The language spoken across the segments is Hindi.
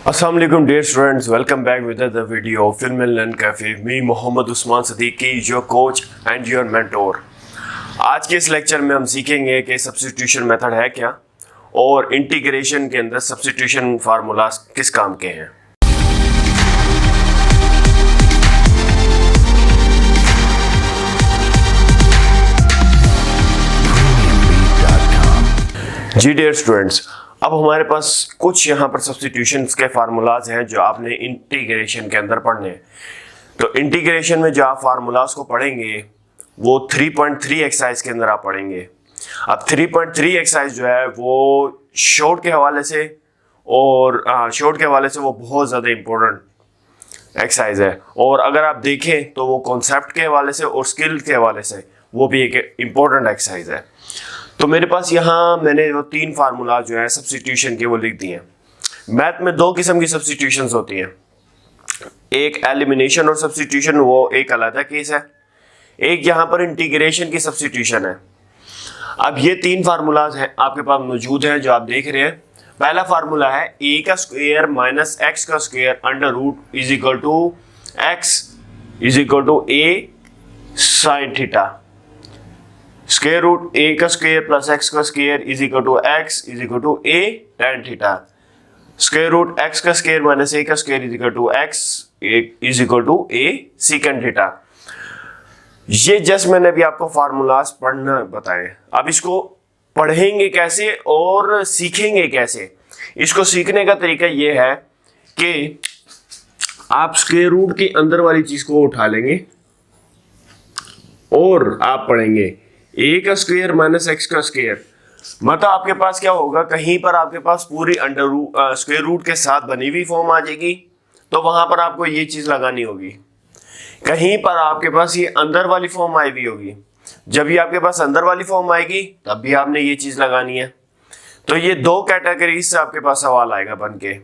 अस्सलाम वालेकुम dear students, welcome back with the video film and learn cafe. Me Mohammad Usman Siddiqui, your coach and your mentor. आज के इस लेक्चर में हम सीखेंगे कि सब्स्टिट्यूशन मेथड है क्या और इंटीग्रेशन के अंदर सब्स्टिट्यूशन फार्मूलाज किस काम के हैं। जी डियर स्टूडेंट्स, अब हमारे पास कुछ यहाँ पर सब्स्टिट्यूशंस के फार्मूलाज हैं जो आपने इंटीग्रेशन के अंदर पढ़ने हैं। तो इंटीग्रेशन में जो आप फार्मूलाज को पढ़ेंगे वो 3.3 एक्सरसाइज के अंदर आप पढ़ेंगे। अब 3.3 एक्सरसाइज जो है वो शॉर्ट के हवाले से वो बहुत ज़्यादा इम्पोर्टेंट एक्सरसाइज है, और अगर आप देखें तो वो कॉन्सेप्ट के हवाले से और स्किल के हवाले से वो भी एक इम्पोर्टेंट एक्सरसाइज है। तो मेरे पास यहाँ मैंने वो 3 फार्मूला जो है सब्स्टिट्यूशन के वो लिख दिए हैं। मैथ में 2 किस्म की सब्स्टिट्यूशंस होती हैं, एक एलिमिनेशन और सब्स्टिट्यूशन, वो एक अलग केस है। एक यहाँ पर इंटीग्रेशन की सब्स्टिट्यूशन है। अब ये 3 फार्मूलाज हैं आपके पास मौजूद हैं जो आप देख रहे हैं। पहला फार्मूला है ए का स्क्वायर माइनस एक्स का square under root is equal to x is equal to A sine theta. Square root a का स्क्वायर प्लस एक्स का square is equal to x is equal to a tan theta. Square root x का स्क्वायर माइनस ए का square is equal to x is equal to a sec theta. ये जस्ट मैंने अभी आपको फार्मूलाज पढ़ना बताए। अब इसको पढ़ेंगे कैसे और सीखेंगे कैसे। इसको सीखने का तरीका ये है कि आप स्क्वायर रूट के अंदर वाली चीज को उठा लेंगे और आप पढ़ेंगे ए का स्क्वायर माइनस एक्स का स्क्वायर। मतलब आपके पास क्या होगा, कहीं पर आपके पास पूरी स्क्वायर रूट के साथ बनी हुई फॉर्म आ जाएगी तो वहां पर आपको ये चीज लगानी होगी। कहीं पर आपके पास ये अंदर वाली फॉर्म आई हुई होगी, जब भी आपके पास अंदर वाली फॉर्म आएगी तब भी आपने ये चीज लगानी है। तो ये 2 कैटेगरी से आपके पास सवाल आएगा बन के,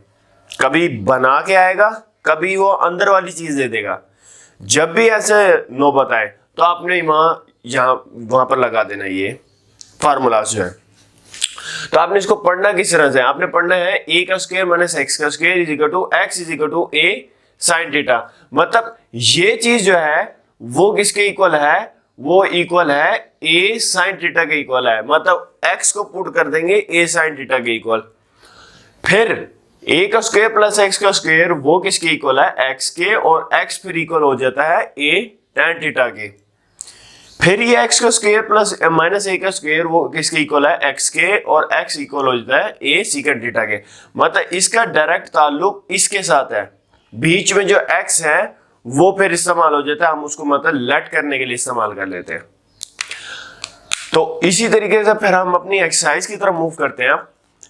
कभी बना के आएगा, कभी वो अंदर वाली चीज दे देगा। जब भी ऐसे नौबत आए तो आपने वहां पर लगा देना ये फार्मूला जो है। तो आपने इसको पढ़ना किस तरह से, आपने पढ़ना है ए का स्क्वायर माइनस एक्स का square is equal to x is equal to A sine theta. मतलब ये चीज जो है वो किसके इक्वल है, वो इक्वल है ए साइन थीटा के इक्वल है। मतलब एक्स को पुट कर देंगे ए साइन थीटा के इक्वल। फिर ए का स्क्वायर प्लस एक्स का स्क्वायर वो किसके इक्वल है, एक्स के, और एक्स फिर इक्वल हो जाता है ए tan थीटा के। फिर ये एक्स का स्क्वायर प्लस माइनस ए का स्क्वायर वो किसके इक्वल है, एक्स के, और एक्स इक्वल हो जाता है ए सीकन थीटा के। मतलब इसका डायरेक्ट ताल्लुक इसके साथ है। बीच में जो एक्स है वो फिर इस्तेमाल हो जाता है, हम उसको मतलब लेट करने के लिए इस्तेमाल कर लेते हैं। तो इसी तरीके से फिर हम अपनी एक्सरसाइज की तरफ मूव करते हैं।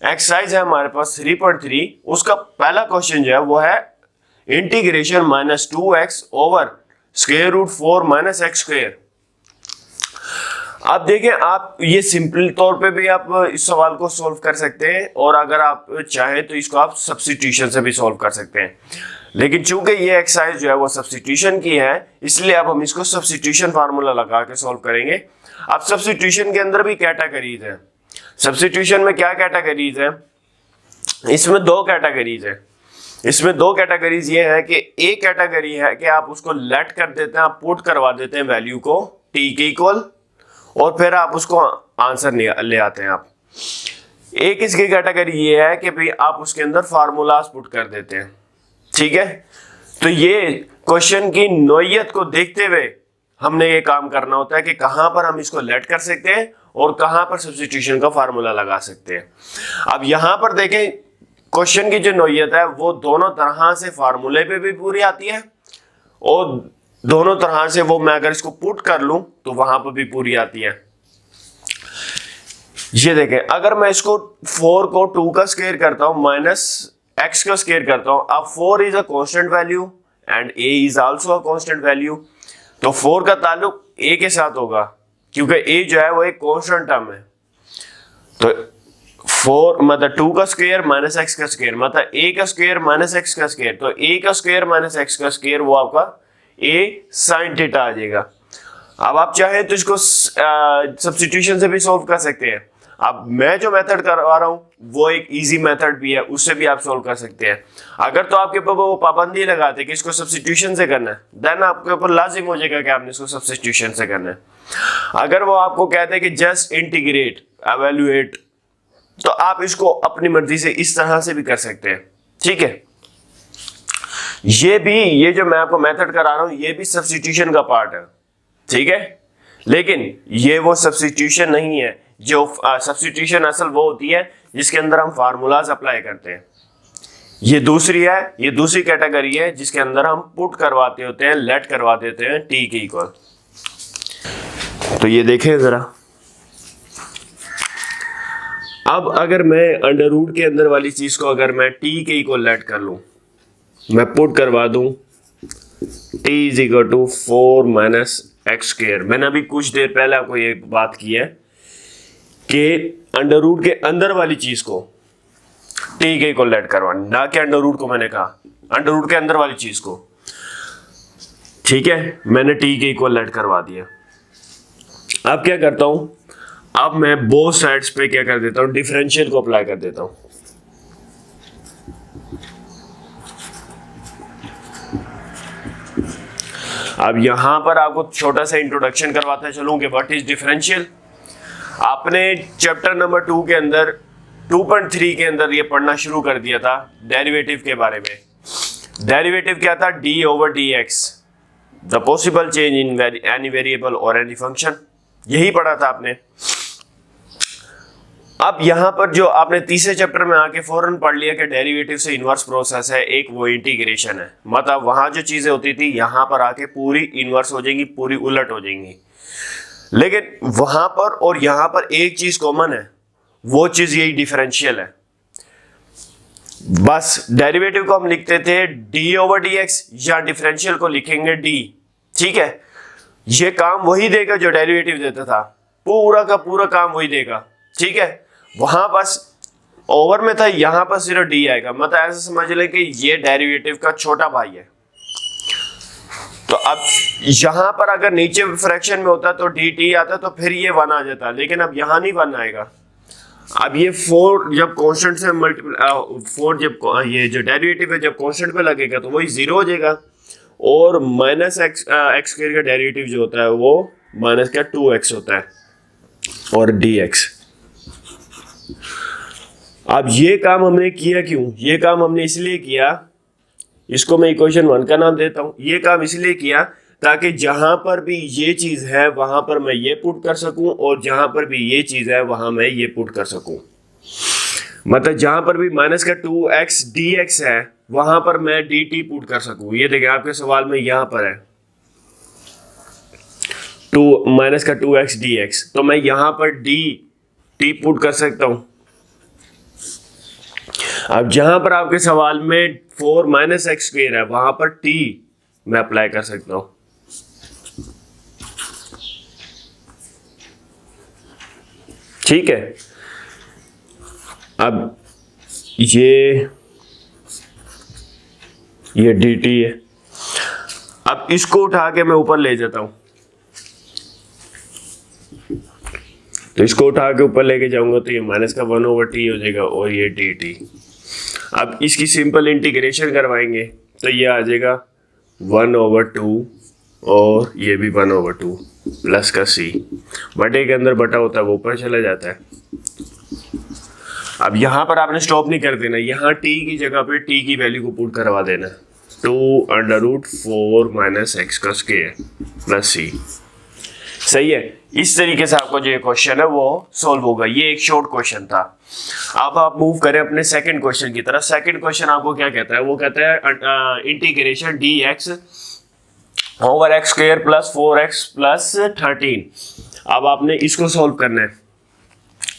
एक्सरसाइज है हमारे पास 3.3। उसका पहला क्वेश्चन जो है वो है integration minus 2x over square root 4 minus x square. आप देखें, आप ये सिंपल तौर पे भी आप इस सवाल को सॉल्व कर सकते हैं, और अगर आप चाहें तो इसको आप सब्स्टिट्यूशन से भी सॉल्व कर सकते हैं। लेकिन चूंकि ये एक्सरसाइज जो है वो सब्स्टिट्यूशन की है, इसलिए अब हम इसको सब्स्टिट्यूशन फार्मूला लगा के सॉल्व करेंगे। अब सब्स्टिट्यूशन के अंदर भी कैटेगरीज है। सब्स्टिट्यूशन में क्या कैटेगरीज है, इसमें 2 कैटेगरीज है। इसमें 2 कैटेगरीज ये है कि एक कैटेगरी है कि आप उसको लेट कर देते हैं, आप पुट करवा देते हैं वैल्यू को टी के इक्वल, और फिर आप उसको आंसर ले आते हैं आप। एक इसकी कैटेगरी ये है कि भाई आप उसके अंदर फार्मूलाज पुट कर देते हैं। ठीक है, तो ये क्वेश्चन की नोयत को देखते हुए हमने ये काम करना होता है कि कहां पर हम इसको लेट कर सकते हैं और कहां पर सब्स्टिट्यूशन का फार्मूला लगा सकते हैं। अब यहां पर देखें, क्वेश्चन की जो नोयत है वो दोनों तरह से फार्मूले पे भी पूरी आती है, और दोनों तरह से वो मैं अगर इसको पुट कर लूं तो वहां पर भी पूरी आती है। ये देखें, अगर मैं इसको 4 को 2 का स्क्वायर करता हूं माइनस एक्स का स्क्वायर करता हूं। अब 4 is a constant value and A is also a constant value, तो 4 का ताल्लुक ए के साथ होगा क्योंकि ए जो है वो एक कांस्टेंट टर्म है। तो 4 मतलब 2 का स्क्वायर माइनस एक्स का स्क्वायर मतलब ए का स्क्वायर माइनस एक्स का स्क्वायर, तो ए का स्क्वायर माइनस एक्स का स्क्वायर वो आपका ए साइन थीटा आ जाएगा। अब आप चाहें तो इसको सब्स्टिट्यूशन से भी सॉल्व कर सकते हैं। अब मैं जो मेथड करवा रहा हूँ वो एक इजी मेथड भी है, उससे भी आप सोल्व कर सकते हैं। अगर तो आपके ऊपर वो पाबंदी लगाते कि इसको सब्स्टिट्यूशन से करना है, देन आपके ऊपर लाजिम हो जाएगा कि आपने इसको सब्स्टिट्यूशन से करना है। अगर वो आपको कहते हैं कि जस्ट इंटीग्रेट एवेल्युएट, तो आप इसको अपनी मर्जी से इस तरह से भी कर सकते हैं, ठीक है। ये जो मैं आपको मेथड करा रहा हूं ये भी सब्स्टिट्यूशन का पार्ट है, ठीक है। लेकिन ये वो सब्स्टिट्यूशन नहीं है, जो सब्स्टिट्यूशन असल वो होती है जिसके अंदर हम फार्मूलाज अप्लाई करते हैं। ये दूसरी है, ये दूसरी कैटेगरी है जिसके अंदर हम पुट करवाते होते हैं, लेट करवा देते हैं टी के इक्वल। तो ये देखें जरा, अब अगर मैं अंडर रूट के अंदर वाली चीज को अगर मैं टी के इक्वल लेट कर लूं, मैं पुट करवा दूं t is equal to 4 minus x square. मैंने अभी कुछ देर पहले आपको ये बात की है कि अंडर रूट के अंदर वाली चीज को t के इक्वल लेट करवाना, ना कि अंडर रूट को। मैंने कहा अंडर रूट के अंदर वाली चीज को, ठीक है। मैंने t के इक्वल लेट करवा दिया। अब क्या करता हूं, अब मैं बोथ साइड्स पे क्या कर देता हूं, डिफरेंशियल को अप्लाई कर देता हूं। अब यहां पर आपको छोटा सा इंट्रोडक्शन करवाता चलूं कि व्हाट इज डिफरेंशियल। आपने चैप्टर नंबर 2 के अंदर 2.3 के अंदर ये पढ़ना शुरू कर दिया था डेरिवेटिव के बारे में। डेरिवेटिव क्या था, d over dx, the possible change in any variable और एनी फंक्शन, यही पढ़ा था आपने। अब यहां पर जो आपने तीसरे चैप्टर में आके फौरन पढ़ लिया कि डेरिवेटिव से इनवर्स प्रोसेस है, एक वो इंटीग्रेशन है। मतलब वहां जो चीजें होती थी यहां पर आके पूरी इनवर्स हो जाएंगी, पूरी उलट हो जाएंगी। लेकिन वहां पर और यहां पर एक चीज कॉमन है, वो चीज यही डिफरेंशियल है। बस डेरिवेटिव को हम लिखते थे d ओवर dx, या डिफरेंशियल को लिखेंगे d, ठीक है। ये काम वही देगा जो डेरिवेटिव देता था, पूरा का पूरा काम वही देगा, ठीक है। वहां बस ओवर में था, यहां पर सिर्फ d आएगा। मतलब ऐसे समझ लें कि ये डेरिवेटिव का छोटा भाई है। तो अब यहां पर अगर नीचे फ्रैक्शन में होता तो dt आता तो फिर ये 1 आ जाता, लेकिन अब यहां नहीं 1 आएगा। अब ये 4 जब कांस्टेंट से मल्टीप्लाई 4 जब ये जो डेरिवेटिव है जब कांस्टेंट पे लगेगा तो वही 0 हो जाएगा। और माइनस एक्स स्क्वायर का डेरिवेटिव जो होता है वो माइनस का 2x होता है और dx। अब ये काम हमने किया क्यों, ये काम हमने इसलिए किया, इसको मैं इक्वेशन 1 का नाम देता हूं। ये काम इसलिए किया ताकि जहां पर भी ये चीज है वहां पर मैं ये पुट कर सकूं, और जहां पर भी ये चीज है वहां मैं ये पुट कर सकूं। मतलब जहां पर भी माइनस का 2x dx है वहां पर मैं dt पुट कर सकूं। ये देखिए आपके सवाल में यहां पर है 2 माइनस का 2x dx, तो मैं यहां पर dt पुट कर सकता हूं। अब जहां पर आपके सवाल में 4 माइनस एक्स स्क्वायर है वहां पर t मैं अप्लाई कर सकता हूं। ठीक है। अब ये dt है। अब इसको उठा के मैं ऊपर ले जाता हूं, तो इसको उठा के ऊपर लेके जाऊंगा तो ये माइनस का 1 ओवर टी हो जाएगा और ये dt। अब इसकी सिंपल इंटीग्रेशन करवाएंगे तो ये आ जाएगा 1 ओवर 2 और ये भी 1 ओवर 2 प्लस का c, बटे के अंदर बटा होता है वो ऊपर चला जाता है। अब यहां पर आपने स्टॉप नहीं कर देना, यहां t की जगह पे t की वैल्यू को पुट करवा देना, 2 अंडर रूट 4 माइनस एक्स का स्क्वायर प्लस c। सही है। इस तरीके से आपको जो क्वेश्चन है वो सॉल्व होगा। ये एक शॉर्ट क्वेश्चन था। अब आप मूव करें अपने सेकंड क्वेश्चन की तरफ। सेकंड क्वेश्चन आपको क्या कहता है, वो कहता है integration dx over x square plus 4x plus 13। अब आपने इसको सॉल्व करना है,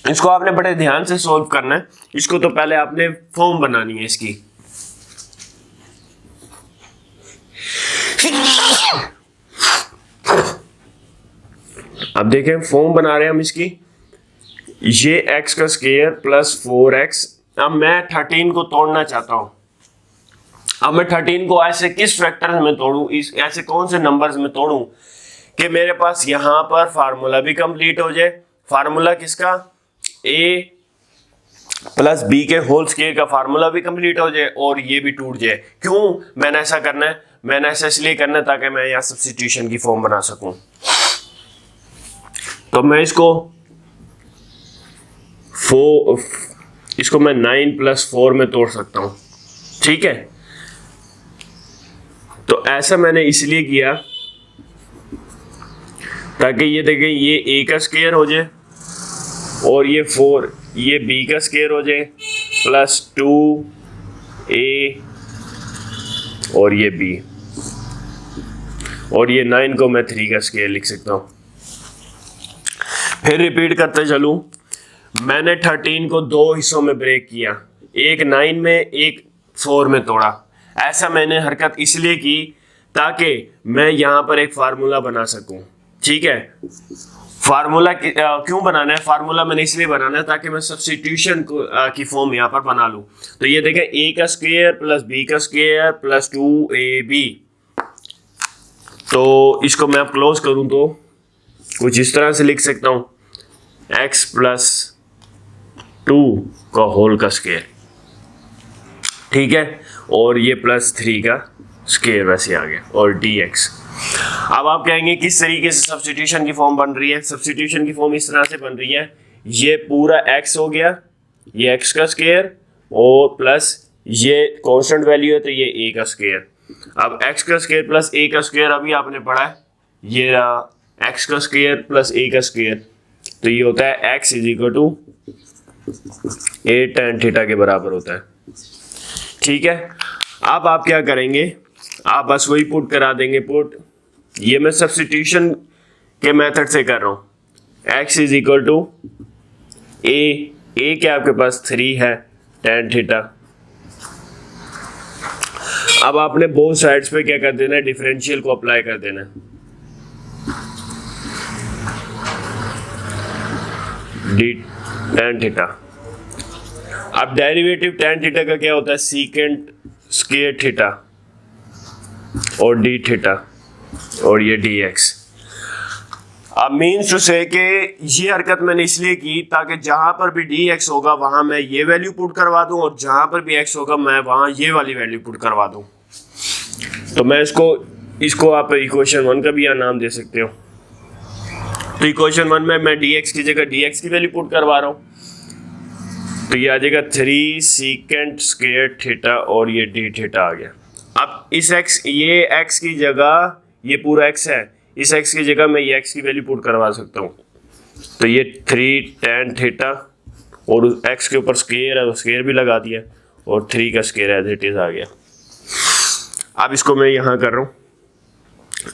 इसको आपने बड़े ध्यान से सॉल्व करना है। इसको तो पहले आपने फॉर्म बनानी है इसकी। अब देखें फॉर्म बना रहे हैं हम इसकी, ये x का स्क्वायर प्लस 4x। अब मैं 13 को तोड़ना चाहता हूं। अब मैं 13 को ऐसे किस फैक्टर में तोड़ूं, इस ऐसे कौन से नंबर्स में तोड़ूं कि मेरे पास यहां पर फार्मूला भी कंप्लीट हो जाए। फार्मूला किसका, ए प्लस बी के होल स्क्वायर का फार्मूला भी कंप्लीट हो जाए और ये भी टूट जाए। क्यों मैंने ऐसा करना है? मैंने ऐसा इसलिए करना है ताकि मैं यहाँ सब्स्टिट्यूशन की फॉर्म बना सकूं। तो मैं इसको मैं 9 + 4 में तोड़ सकता हूं, ठीक है। तो ऐसा मैंने इसलिए किया ताकि ये देखें ये ए का स्क्वायर हो जाए और ये 4 ये बी का स्क्वायर हो जाए प्लस 2a और ये b और ये 9 को मैं 3 का स्क्वायर लिख सकता हूँ। फिर रिपीट करते चलूँ, मैंने 13 को 2 हिस्सों में ब्रेक किया, एक 9 में एक 4 में तोड़ा। ऐसा मैंने हरकत इसलिए की ताकि मैं यहाँ पर एक फार्मूला बना सकूं, ठीक है। फार्मूला क्यों बनाना है? फार्मूला मैंने इसलिए बनाना है ताकि मैं सब्स्टिट्यूशन की फॉर्म यहाँ पर बना लूँ। तो ये देखें a का स्क्वायर प्लस b का स्क्वायर प्लस 2ab। तो इसको मैं अब क्लोज करूँ तो कुछ इस तरह से लिख सकता हूँ x + 2 का होल का स्क्वायर, ठीक है, और ये +3 का स्क्वायर वैसे आ गया और dx। अब आप कहेंगे किस तरीके से सब्स्टिट्यूशन की फॉर्म बन रही है? सब्स्टिट्यूशन की फॉर्म इस तरह से बन रही है, ये पूरा x हो गया, ये x का स्क्वायर और प्लस ये कांस्टेंट वैल्यू है तो ये a का स्क्वायर। अब x का स्क्वायर प्लस a का स्क्वायर अभी आपने पढ़ा है, ये x का स्क्वायर प्लस a का स्क्वायर, तो ये होता है x = a tan थीटा के बराबर होता है, ठीक है। अब आप क्या करेंगे? आप बस वही पुट करा देंगे, पुट ये मैं सब्स्टिट्यूशन के मेथड से कर रहा हूँ। x = a क्या आपके पास 3 है tan थीटा। अब आपने बोथ साइड्स पे क्या कर देना है? डिफरेंशियल को अप्लाई कर देना है। d tan theta. अब डेरिवेटिव tan थीटा का क्या होता है? सीकेंट स्क्वायर थीटा और d थीटा और ये dx। अब मीन्स टू से कि ये हरकत मैंने इसलिए की ताकि जहां पर भी dx होगा वहां मैं ये वैल्यू पुट करवा दूं और जहां पर भी x होगा मैं वहां ये वाली वैल्यू पुट करवा दूं। तो मैं इसको आप इक्वेशन 1 का भी यहाँ नाम दे सकते हो। तो इक्वेशन 1 में मैं dx की जगह dx की वैल्यू पुट करवा रहा हूँ, तो ये आ जाएगा 3 सीकेंट स्क्वायर थीटा और ये d थीटा आ गया। अब इस ये x की जगह ये पूरा x है, इस x की जगह मैं ये x की वैल्यू पुट करवा सकता हूँ। तो ये 3 tan थीटा और x के ऊपर स्क्वायर है तो स्क्वायर भी लगा दिया और 3 का स्क्वायर एज इट इज आ गया। अब इसको मैं यहाँ कर रहा हूँ।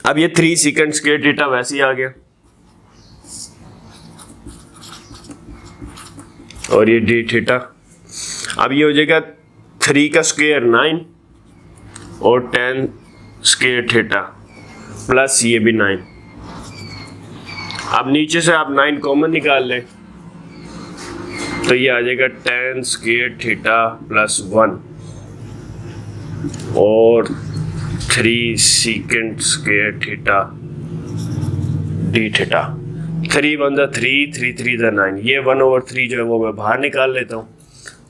अब ये 3 सीकेंट स्क्वायर थीटा वैसे ही आ गया और ये d थीटा। अब ये हो जाएगा 3 का स्क्वायर 9 और tan स्क्वायर थीटा प्लस ये भी 9। अब नीचे से आप 9 कॉमन निकाल लें तो ये आ जाएगा tan स्क्वायर थीटा प्लस 1 और 3 secant square theta d theta. 3 × 3 3 3 9, ये 1/3 जो है वो मैं बाहर निकाल लेता हूँ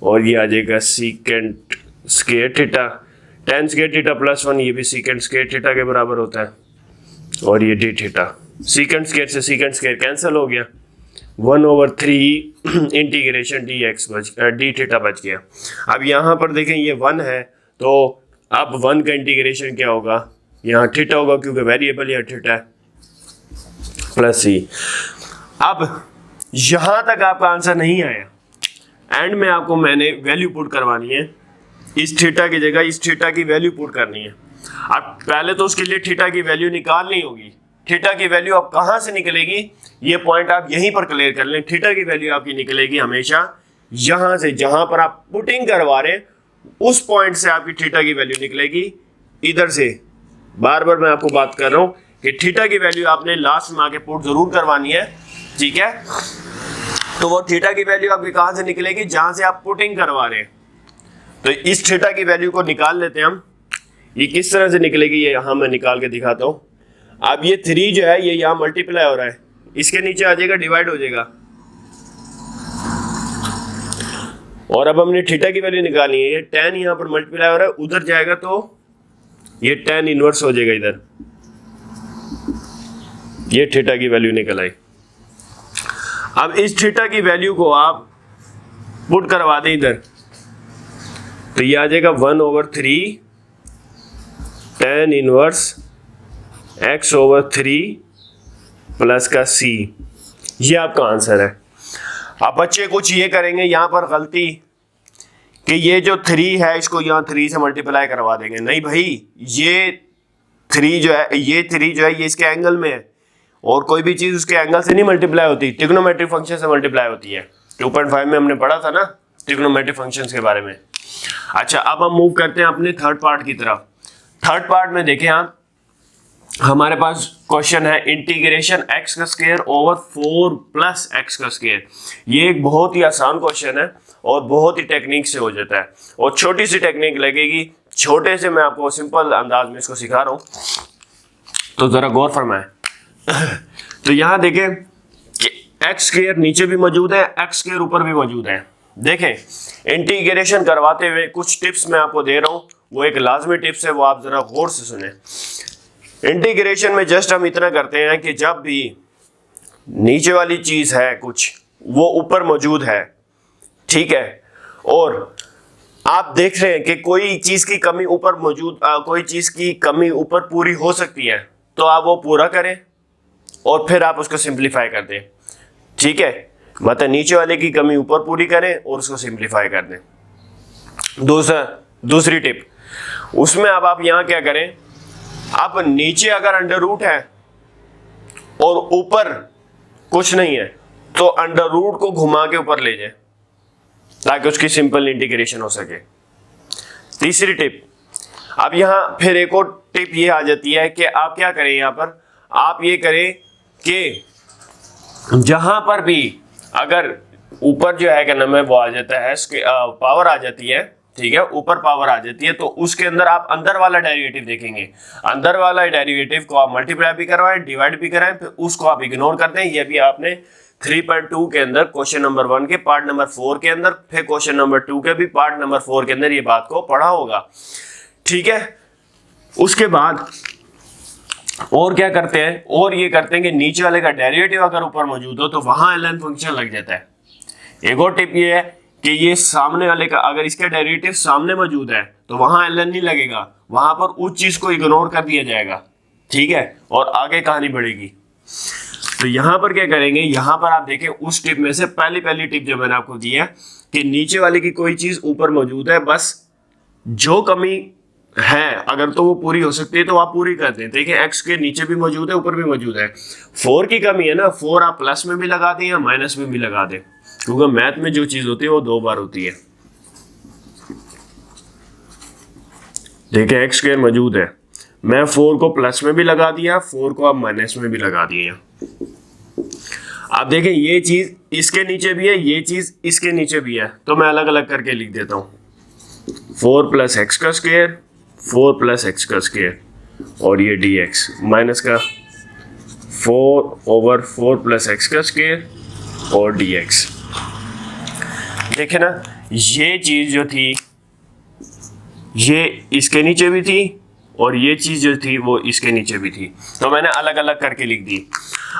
और ये आ जाएगा secant square theta tan square theta plus 1, ये भी सीकेंट स्क्वायर थीटा के बराबर होता है और ये d थीटा। सीकेंट स्क्वायर से सीकेंट स्क्वायर कैंसिल हो गया, 1/3 इंटीग्रेशन d थीटा बच गया। अब यहाँ पर देखें ये 1 है तो अब 1 का इंटीग्रेशन क्या होगा? यहाँ थीटा होगा क्योंकि वेरिएबल यहाँ थीटा है प्लस c। अब यहाँ तक आपका आंसर नहीं आया, एंड में आपको मैंने वैल्यू पुट करवानी है, इस थीटा की जगह इस थीटा की वैल्यू पुट करनी है। अब पहले तो उसके लिए थीटा की वैल्यू निकालनी होगी। थीटा की वैल्यू अब कहाँ से निकलेगी? ये पॉइंट आप यहीं पर क्लियर कर लें। थीटा की वैल्यू आपकी निकलेगी हमेशा यहाँ से, जहां पर आप पुटिंग करवा रहे उस पॉइंट से आपकी थीटा की वैल्यू निकलेगी इधर से। बार बार मैं आपको बात कर रहा हूँ कि थीटा की वैल्यू आपने लास्ट में आके पुट जरूर करवानी है, ठीक है। तो वो थीटा की वैल्यू आपकी कहाँ से निकलेगी? जहां से आप पुटिंग करवा रहे हैं। तो इस थीटा की वैल्यू को निकाल लेते हैं हम। ये किस तरह से निकलेगी ये यहाँ मैं निकाल के दिखाता हूँ। अब ये 3 जो है ये यहाँ मल्टीप्लाई हो रहा है, इसके नीचे आ जाएगा डिवाइड हो जाएगा। और अब हमने थीटा की वैल्यू निकालनी है। ये tan यहाँ पर मल्टीप्लाई हो रहा है, उधर जाएगा तो ये tan इनवर्स हो जाएगा इधर। ये थीटा की वैल्यू निकल आई। अब इस थीटा की वैल्यू को आप पुट करवा दें इधर, तो ये आ जाएगा 1/3 tan इनवर्स x/3 प्लस का c। ये आपका आंसर है। अब बच्चे कुछ ये करेंगे यहाँ पर गलती कि ये जो 3 है इसको यहाँ 3 से मल्टीप्लाई करवा देंगे। नहीं भाई, ये 3 जो है ये इसके एंगल में है, और कोई भी चीज़ उसके एंगल से नहीं मल्टीप्लाई होती, ट्रिग्नोमेट्रिक फंक्शन से मल्टीप्लाई होती है। 2.5 में हमने पढ़ा था ना ट्रिग्नोमेट्रिक फंक्शंस के बारे में। अच्छा, अब हम मूव करते हैं अपने थर्ड पार्ट की तरफ। थर्ड पार्ट में देखें आप, हमारे पास क्वेश्चन है इंटीग्रेशन x का स्क्वायर ओवर 4 प्लस x का स्क्वायर। ये एक बहुत ही आसान क्वेश्चन है और बहुत ही टेक्निक से हो जाता है, और छोटी सी टेक्निक लगेगी, छोटे से मैं आपको सिंपल अंदाज में इसको सिखा रहा हूँ, तो जरा गौर फरमाएं। तो यहाँ देखें कि x स्क्वायर नीचे भी मौजूद है, x स्क्वायर ऊपर भी मौजूद है। देखें, इंटीग्रेशन करवाते हुए कुछ टिप्स मैं आपको दे रहा हूँ, वो एक लाजमी टिप्स है, वो आप जरा गौर से सुने। इंटीग्रेशन में जस्ट हम इतना करते हैं कि जब भी नीचे वाली चीज है कुछ, वो ऊपर मौजूद है, ठीक है, और आप देख रहे हैं कि कोई चीज की कमी ऊपर मौजूद, कोई चीज की कमी ऊपर पूरी हो सकती है, तो आप वो पूरा करें और फिर आप उसको सिंप्लीफाई कर दें। ठीक है, मतलब नीचे वाले की कमी ऊपर पूरी करें और उसको सिंप्लीफाई कर दें। दूसरी टिप, उसमें अब आप यहाँ क्या करें, आप नीचे अगर अंडर रूट है और ऊपर कुछ नहीं है, तो अंडर रूट को घुमा के ऊपर ले जाए ताकि उसकी सिंपल इंटीग्रेशन हो सके। तीसरी टिप, अब यहां फिर एक और टिप ये आ जाती है कि आप क्या करें, यहां पर आप ये करें कि जहां पर भी अगर ऊपर जो है क्या नाम है वो आ जाता है, पावर आ जाती है, ठीक है, ऊपर पावर आ जाती है, तो उसके अंदर आप अंदर वाला डेरिवेटिव देखेंगे। अंदर वाला डेरिवेटिव को आप मल्टीप्लाई भी करवाएं, डिवाइड भी कराएं, फिर उसको आप इग्नोर कर दें। ये भी आपने 3.2 के अंदर क्वेश्चन नंबर 1 के पार्ट नंबर 4 के अंदर, फिर क्वेश्चन नंबर 2 के भी पार्ट नंबर 4 के अंदर ये बात को पढ़ा होगा। ठीक है, उसके बाद और क्या करते हैं, और ये करते हैं कि नीचे वाले का डेरिवेटिव अगर ऊपर मौजूद हो तो वहां ln फंक्शन लग जाता है। एक और टिप ये है कि ये सामने वाले का अगर इसका डेरिवेटिव सामने मौजूद है तो वहां ln नहीं लगेगा, वहां पर उस चीज को इग्नोर कर दिया जाएगा। ठीक है, और आगे कहानी बढ़ेगी। तो यहां पर क्या करेंगे, यहां पर आप देखें उस टिप में से पहली टिप जो मैंने आपको दी है कि नीचे वाले की कोई चीज ऊपर मौजूद है, बस जो कमी है अगर तो वो पूरी हो सकती है तो आप पूरी कर दें। देखिए x के नीचे भी मौजूद है, ऊपर भी मौजूद है। 4 की कमी है ना, 4 आप प्लस में भी लगा दें या माइनस में भी लगा दें, क्योंकि मैथ में जो चीज होती है वो 2 बार होती है। देखिए x स्क्वायर मौजूद है, मैं 4 को प्लस में भी लगा दिया, 4 को आप माइनस में भी लगा दिया। आप देखें ये चीज इसके नीचे भी है, ये चीज इसके नीचे भी है, तो मैं अलग अलग करके लिख देता हूं। 4 प्लस एक्स का स्क्वायर, 4 प्लस एक्स का स्क्वायर, और ये dx माइनस का 4/4 प्लस एक्स का स्क्वायर और dx। देखे ना, ये चीज जो थी ये इसके नीचे भी थी और ये चीज जो थी वो इसके नीचे भी थी, तो मैंने अलग अलग करके लिख दी।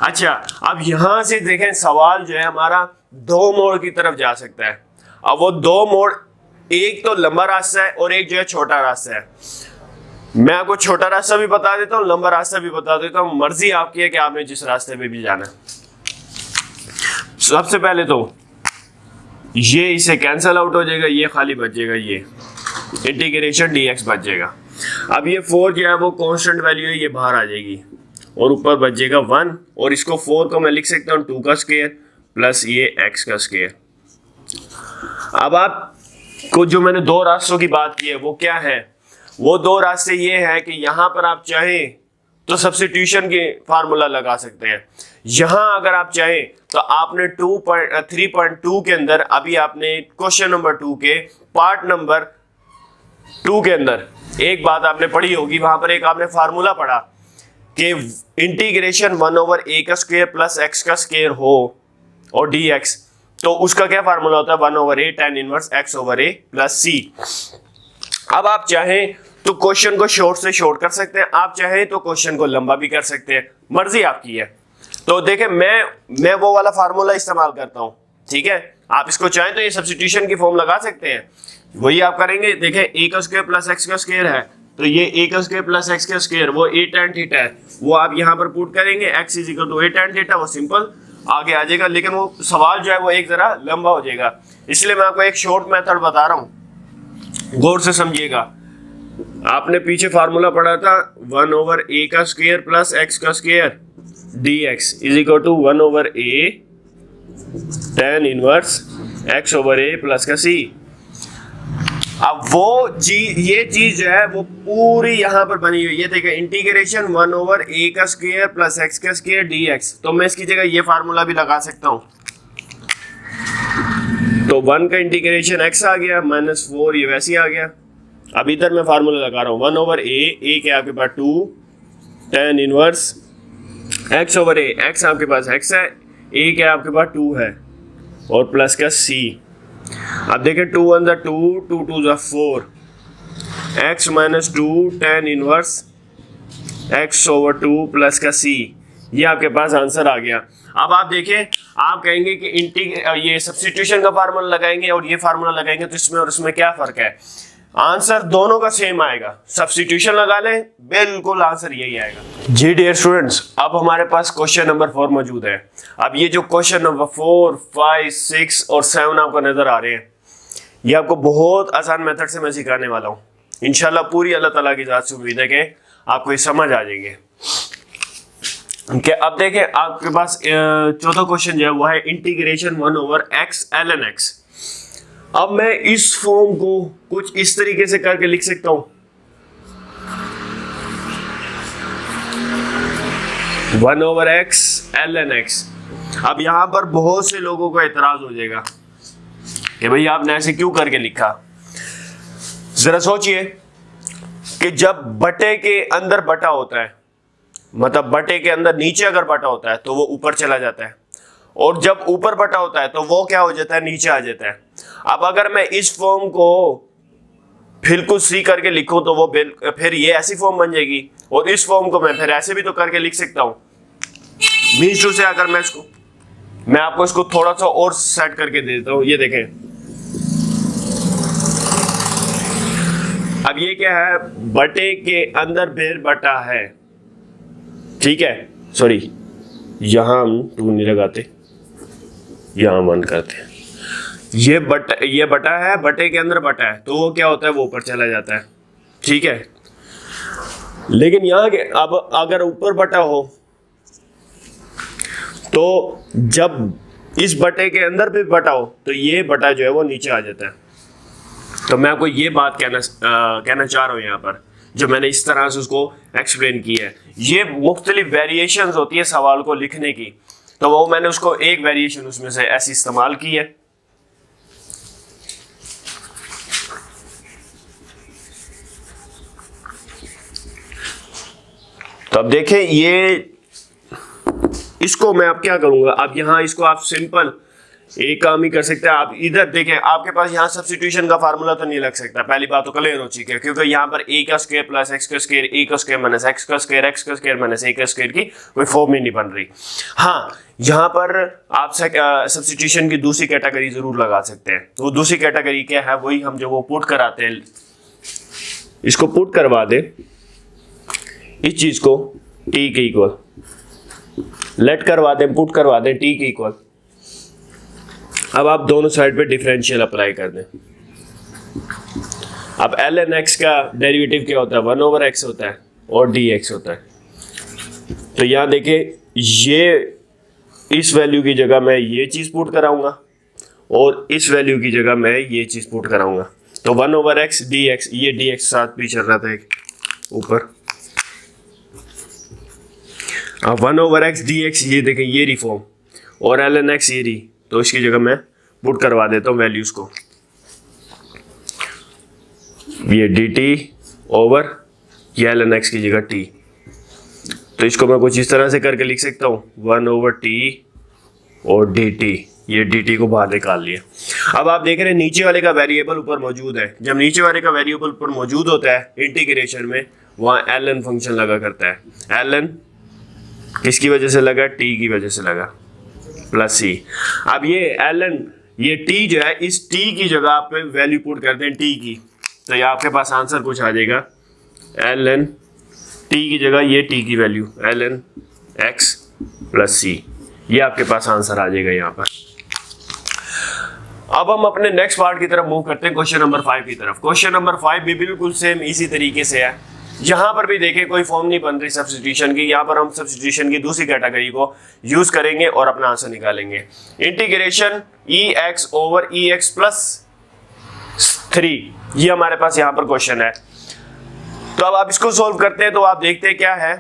अच्छा, अब यहां से देखें सवाल जो है हमारा 2 मोड़ की तरफ जा सकता है। अब वो 2 मोड़, एक तो लंबा रास्ता है और एक जो है छोटा रास्ता है। मैं आपको छोटा रास्ता भी बता देता हूँ, लंबा रास्ता भी बता देता हूँ, मर्जी आपकी है कि आपने जिस रास्ते पे भी जाना। सबसे पहले तो ये इससे कैंसल आउट हो जाएगा, ये खाली बच जाएगा, ये इंटीग्रेशन dx बच जाएगा। अब ये 4 जो है वो कांस्टेंट वैल्यू है, ये बाहर आ जाएगी और ऊपर बच जाएगा 1, और इसको 4 को मैं लिख सकता हूँ 2 का स्क्वायर प्लस ये x का स्क्वायर। अब आप को जो मैंने 2 रास्तों की बात की है वो क्या है, वो 2 रास्ते ये हैं कि यहाँ पर आप चाहें तो सब्स्टिट्यूशन के फार्मूला लगा सकते हैं। यहाँ अगर आप चाहें तो आपने 3.2 के अंदर, अभी आपने क्वेश्चन नंबर 2 के पार्ट नंबर 2 के अंदर एक बात आपने पढ़ी होगी, वहां पर एक आपने फार्मूला पढ़ा कि इंटीग्रेशन 1/a का स्क्वायर प्लस x का स्क्वायर हो और dx, तो उसका क्या फार्मूला होता है, 1/a tan inverse x over a plus c। अब आप चाहें तो क्वेश्चन को शॉर्ट से शॉर्ट कर सकते हैं, आप चाहें तो क्वेश्चन को लंबा भी कर सकते हैं, मर्जी आपकी है। तो देखें मैं वो वाला फार्मूला इस्तेमाल करता हूं, ठीक है। आप इसको चाहें तो ये सब्स्टिट्यूशन की फॉर्म लगा सकते हैं, वही आप करेंगे। देखें a का स्क्वायर प्लस x का स्क्वायर है, तो ये a का स्क्वायर प्लस x का स्क्वायर वो a tan थीटा है, वो आप यहाँ पर पुट करेंगे, x is equal to a tan theta, वो सिंपल आगे आ जाएगा। लेकिन वो सवाल जो है वो एक जरा लंबा हो जाएगा, इसलिए मैं आपको एक शॉर्ट मेथड बता रहा हूँ, गौर से समझिएगा। आपने पीछे फार्मूला पढ़ा था 1/a का स्क्वायर प्लस x का square dx is equal to 1/a tan inverse x over a plus का c। अब वो ये चीज जो है वो पूरी यहाँ पर बनी हुई है, देखिए इंटीग्रेशन 1/a का स्क्वायर प्लस x का स्क्वायर dx। तो मैं इसकी जगह ये फार्मूला भी लगा सकता हूँ, तो 1 का इंटीग्रेशन x आ गया -4, ये वैसे ही आ गया। अब इधर मैं फार्मूला लगा रहा हूँ 1/a क्या आपके पास 2 tan inverse x over a, x आपके पास x है, a क्या आपके पास 2 है और प्लस का c। अब देखें 2 1 2, 2 2 4, x minus 2 tan inverse x over 2 plus का c, ये आपके पास आंसर आ गया। अब आप देखें, आप कहेंगे कि ये सब्स्टिट्यूशन का फार्मूला लगाएंगे और ये फार्मूला लगाएंगे तो इसमें और इसमें क्या फर्क है, आंसर दोनों का सेम आएगा। सब्स्टिट्यूशन लगा लें, बिल्कुल आंसर यही आएगा। जी डियर स्टूडेंट्स, अब हमारे पास क्वेश्चन नंबर 4 मौजूद है। अब ये जो क्वेश्चन नंबर 4, 5, 6 और 7 आपको नजर आ रहे हैं, ये आपको बहुत आसान मेथड से मैं सिखाने वाला हूँ। इंशाल्लाह पूरी अल्लाह ताला की जात से उम्मीद है कि आपको ये समझ आ जाएंगे। अब देखें, आपके पास चौथा क्वेश्चन जो है वो है इंटीग्रेशन 1/x ln x। अब मैं इस फॉर्म को कुछ इस तरीके से करके लिख सकता हूं, 1/x ln x। अब यहां पर बहुत से लोगों को एतराज हो जाएगा कि भाई आपने ऐसे क्यों करके लिखा। जरा सोचिए कि जब बटे के अंदर बटा होता है, मतलब बटे के अंदर नीचे अगर बटा होता है तो वो ऊपर चला जाता है, और जब ऊपर बटा होता है तो वो क्या हो जाता है, नीचे आ जाता है। अब अगर मैं इस फॉर्म को बिल्कुल सी करके लिखूं तो वो फिर ये ऐसी फॉर्म बन जाएगी, और इस फॉर्म को मैं फिर ऐसे भी तो करके लिख सकता हूं। मीन्स टू से अगर मैं आपको इसको थोड़ा सा और सेट करके दे देता हूं, ये देखें। अब ये क्या है, बटे के अंदर फिर बटा है, ठीक है। सॉरी, यहां हम 2 नहीं लगाते, यहां 1 करते हैं। ये बटा है, बटे के अंदर बटा है, तो वो क्या होता है, वो ऊपर चला जाता है, ठीक है। लेकिन यहाँ के अब अगर ऊपर बटा हो तो जब इस बटे के अंदर भी बटा हो तो ये बटा जो है वो नीचे आ जाता है। तो मैं आपको ये बात कहना चाह रहा हूँ यहाँ पर, जो मैंने इस तरह से उसको एक्सप्लेन की है। ये मुख्तलिफ वेरिएशंस होती है सवाल को लिखने की, तो वो मैंने उसको एक वेरिएशन उसमें से ऐसी इस्तेमाल की है। तो अब देखें, ये इसको मैं अब क्या करूंगा, अब यहाँ इसको आप सिंपल एक काम ही कर सकते हैं। आप इधर देखें, आपके पास यहाँ सब्स्टिट्यूशन का फार्मूला तो नहीं लग सकता, पहली बात तो क्लियर हो चुकी है, क्योंकि यहाँ पर a का स्क्वायर प्लस x का स्क्वायर, a का स्क्वायर माइनस x का स्क्वायर माइनस a का स्क्वायर की कोई फॉर्म ही नहीं बन रही। हाँ, यहाँ पर आप सब्स्टिट्यूशन की दूसरी कैटेगरी जरूर लगा सकते हैं। वो दूसरी कैटेगरी क्या है, वही हम जो वो पुट कराते हैं, इसको पुट करवा दे इस चीज को t के इक्वल, लेट करवा दें, पुट करवा दें t के इक्वल। अब आप दोनों साइड पे डिफरेंशियल अप्लाई कर दें। अब ln x का डेरिवेटिव क्या होता है, 1/x होता है और dx होता है। तो यहाँ देखिए, ये इस वैल्यू की जगह मैं ये चीज़ पुट कराऊंगा और इस वैल्यू की जगह मैं ये चीज़ पुट कराऊंगा। तो 1/x dx, ये dx साथ भी चल रहा था एक ऊपर। अब 1/x dx, ये देखें ये रिफॉर्म, और ln x ये रही, तो इसकी जगह मैं पुट करवा देता हूँ वैल्यूज को, ये dt ओवर ये ln x की जगह t। तो इसको मैं कुछ इस तरह से करके लिख सकता हूँ 1/t और dt, ये dt को बाहर निकाल लिया। अब आप देख रहे हैं नीचे वाले का वेरिएबल ऊपर मौजूद है। जब नीचे वाले का वेरिएबल ऊपर मौजूद होता है इंटीग्रेशन में, वहाँ ln फंक्शन लगा करता है। ln किसकी वजह से लगा? t की वजह से लगा, प्लस c। अब ये ln, ये t जो है, इस t की जगह आप वैल्यू पुट करते हैं t की, तो ये आपके पास आंसर कुछ आ जाएगा ln t की जगह ये t की value ln x plus c, ये आपके पास आंसर आ जाएगा यहाँ पर। अब हम अपने नेक्स्ट पार्ट की तरफ मूव करते हैं, क्वेश्चन नंबर 5 की तरफ। क्वेश्चन नंबर 5 भी बिल्कुल सेम इसी तरीके से है। यहाँ पर भी देखें कोई फॉर्म नहीं बन रही सब्स्टिट्यूशन की। यहाँ पर हम सब्स्टिट्यूशन की दूसरी कैटेगरी को यूज करेंगे और अपना आंसर निकालेंगे। Integration ex over ex plus 3, ये हमारे पास यहाँ पर क्वेश्चन है। तो अब आप इसको सोल्व करते हैं तो आप देखते हैं क्या है।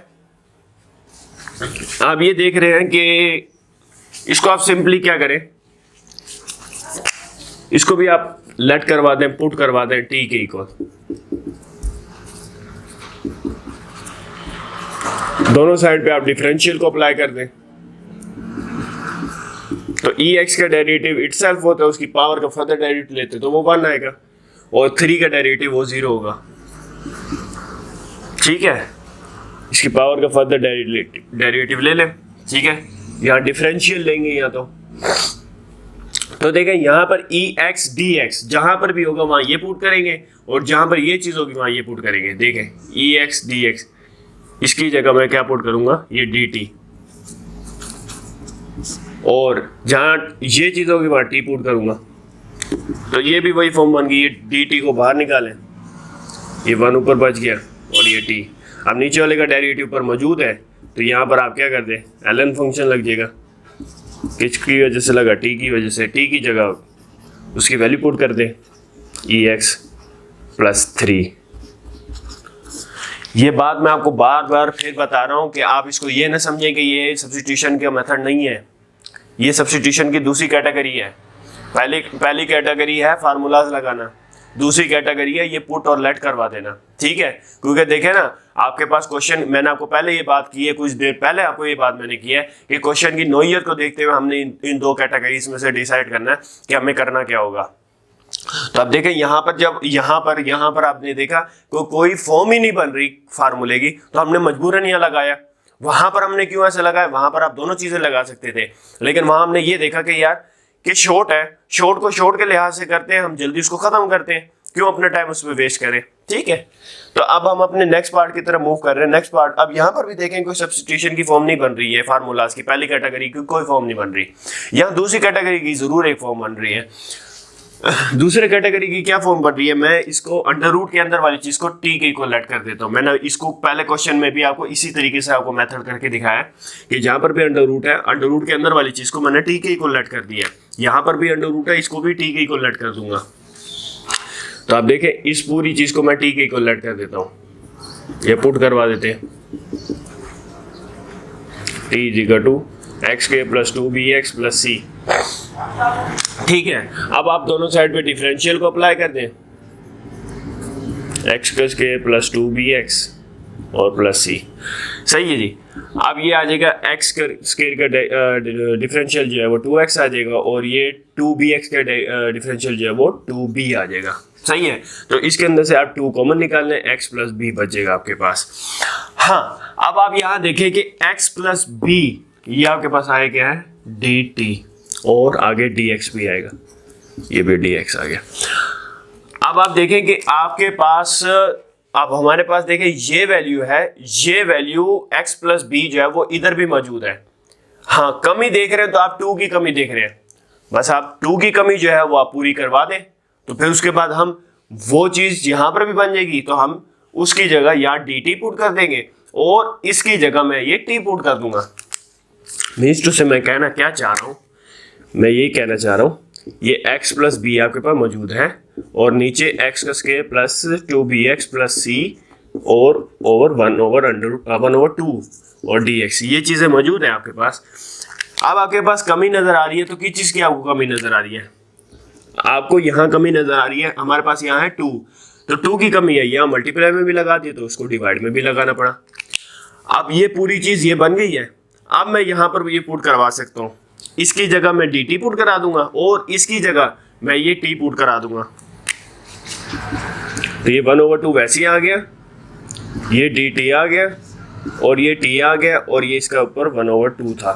आप ये देख रहे हैं कि इसको आप सिंपली क्या करें, इसको भी आप लेट करवा दें, पुट करवा दें t के इक्वल, दोनों साइड पे आप डिफरेंशियल को अप्लाई कर दें। तो ex का डेरिवेटिव इटसेल्फ होता है, उसकी पावर का फर्दर डेरिवेटिव लेते तो वो 1 आएगा, और 3 का डेरिवेटिव वो 0 होगा। ठीक है, इसकी पावर का फर्दर डेरिवेटिव ले लें। ठीक है, यहाँ डिफरेंशियल लेंगे यहाँ तो देखें यहाँ पर ex dx जहां पर भी होगा वहां ये पुट करेंगे, और जहां पर ये चीज होगी वहां ये पुट करेंगे। देखें ex dx, इसकी जगह मैं क्या पुट करूंगा, ये dt, और जहां ये चीज होगी वहां t पुट करूंगा। तो ये भी वही फॉर्म बन गई। ये dt को बाहर निकालें, ये 1 ऊपर बच गया और ये t। अब नीचे वाले का डेरिवेटिव पर मौजूद है, तो यहाँ पर आप क्या कर दें, ln फंक्शन लग जाएगा। किसकी वजह से लगा? t की वजह से। t की जगह उसकी वैल्यू पुट कर दें ex प्लस 3। ये बात मैं आपको बार बार फिर बता रहा हूँ कि आप इसको ये ना समझें कि ये सब्स्टिट्यूशन का मेथड नहीं है, ये सब्स्टिट्यूशन की दूसरी कैटेगरी है। पहली कैटेगरी है फार्मूलाज लगाना, दूसरी कैटेगरी है ये पुट और लेट करवा देना। ठीक है, क्योंकि देखें ना, आपके पास क्वेश्चन, मैंने आपको पहले ये बात की है, कुछ देर पहले आपको ये बात मैंने की है कि क्वेश्चन की नोयत को देखते हुए हमने इन दो कैटेगरीज में से डिसाइड करना है कि हमें करना क्या होगा। तो अब देखें यहाँ पर, जब यहाँ पर आपने देखा कोई फॉर्म ही नहीं बन रही फार्मूले की, तो हमने मजबूरन यहाँ लगाया। वहां पर हमने क्यों ऐसे लगाया? वहां पर आप दोनों चीजें लगा सकते थे, लेकिन वहां हमने ये देखा कि यार कि शॉर्ट है, शॉर्ट को शॉर्ट के लिहाज से करते हैं, हम जल्दी उसको खत्म करते हैं, क्यों अपना टाइम उसमें वेस्ट करें। ठीक है, तो अब हम अपने नेक्स्ट पार्ट की तरफ मूव कर रहे हैं। नेक्स्ट पार्ट, अब यहाँ पर भी देखें कोई सब्स्टिट्यूशन की फॉर्म नहीं बन रही है फार्मूलाज की, पहली कैटेगरी की कोई फॉर्म नहीं बन रही। यहाँ दूसरी कैटेगरी की जरूर एक फॉर्म बन रही है। दूसरे कैटेगरी की क्या फॉर्म बन रही है? मैं इसको अंडर रूट के अंदर वाली चीज को t के इक्वल लेट कर देता हूँ। मैंने इसको पहले क्वेश्चन में भी आपको इसी तरीके से आपको मेथड करके दिखाया कि जहां पर भी अंडर रूट है, अंडर रूट के अंदर वाली चीज को मैंने t के इक्वल लेट कर दिया। यहाँ पर भी अंडर रूट है, इसको भी t के इक्वल लेट कर दूंगा। तो आप देखें इस पूरी चीज को मैं t के इक्वल लेट कर देता हूँ, ये पुट करवा देते हैं t is equal to x के प्लस 2bx प्लस c। ठीक है, अब आप दोनों साइड पे डिफरेंशियल को अप्लाई कर दें, एक्स के प्लस 2bx और प्लस c। सही है जी। अब ये आ जाएगा एक्स स्क्वायर का डिफरेंशियल जो है वो 2x आ जाएगा, और ये 2bx का डिफरेंशियल जो है वो 2b आ जाएगा। सही है, तो इसके अंदर से आप 2 कॉमन निकाल लें, x प्लस b बचेगा आपके पास। हाँ, अब आप यहाँ देखें कि x प्लस b, ये आपके पास आया क्या है, dt, और आगे dx भी आएगा, ये भी dx आ गया। अब आप देखें कि आपके पास, अब हमारे पास देखें ये वैल्यू है, ये वैल्यू x प्लस b जो है वो इधर भी मौजूद है। हाँ, कमी देख रहे हैं तो आप 2 की कमी देख रहे हैं, बस आप 2 की कमी जो है वो आप पूरी करवा दें, तो फिर उसके बाद हम वो चीज यहां पर भी बन जाएगी, तो हम उसकी जगह यहाँ dt पुट कर देंगे और इसकी जगह मैं ये t पुट कर दूंगा। मीन्स टू से मैं कहना क्या चाह रहा हूं, मैं यही कहना चाह रहा हूं, ये x प्लस बी आपके पास मौजूद है, और नीचे x का square plus 2bx plus c और ओवर 1 ओवर 2 और dx, ये चीजें मौजूद है आपके पास। अब आपके पास कमी नजर आ रही है, तो किस चीज की आपको कमी नजर आ रही है? आपको यहाँ कमी नजर आ रही है, हमारे पास यहाँ है 2, तो 2 की कमी है, यहाँ मल्टीप्लाई में भी लगा दी तो उसको डिवाइड में भी लगाना पड़ा। अब ये पूरी चीज ये बन गई है। अब मैं यहाँ पर ये पुट करवा सकता हूँ, इसकी जगह मैं dt पुट करा दूंगा और इसकी जगह मैं ये t पुट करा दूंगा। तो ये 1/2 वैसे ही आ गया, ये dt आ गया और ये t आ गया और ये इसका ऊपर 1/2 था।